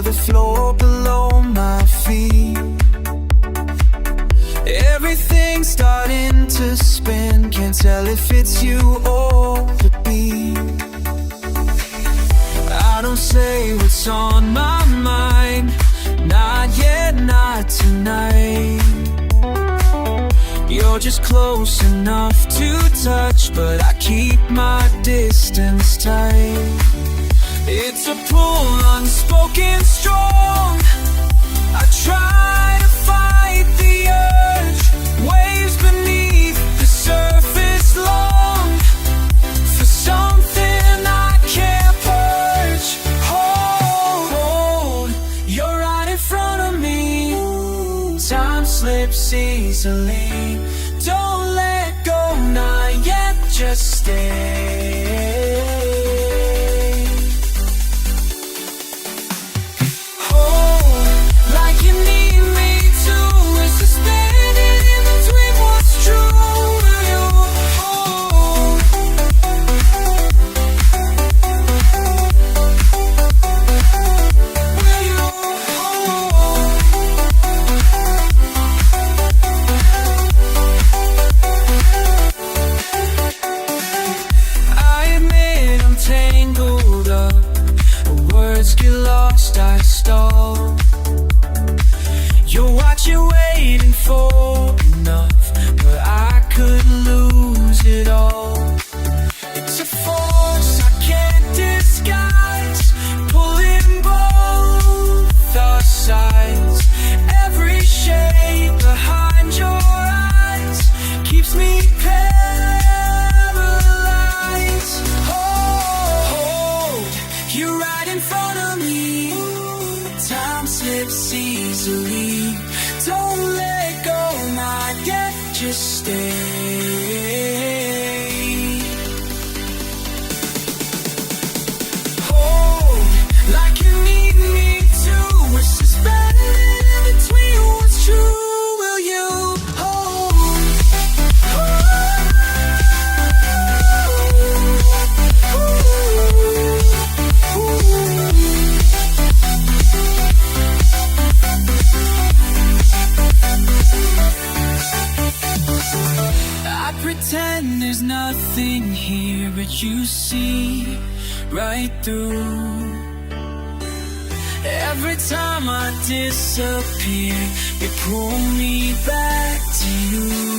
the floor below my feet. Everything's starting to spin, can't tell if it's you or the beat. I don't say what's on my mind, not yet, not tonight. You're just close enough to touch, but I keep my distance tight. It's a pull unspoken strong. I try to fight the urge, waves beneath the surface long for something I can't purge. Hold, you're right in front of me. Time slips easily. Don't let go, not yet, just stay. I stall. You're what you're waiting for enough, but I could lose it all. It's a force I can't disguise, pulling both our sides. Every shade behind your eyes keeps me paralyzed. Hold, you're right in front of me. Time slips easily. Don't let go, not yet, just stay. Hold, like you need me to. We're suspended in between what's true. Will you hold? Pretend there's nothing here, but you see right through. Every time I disappear, you pull me back to you.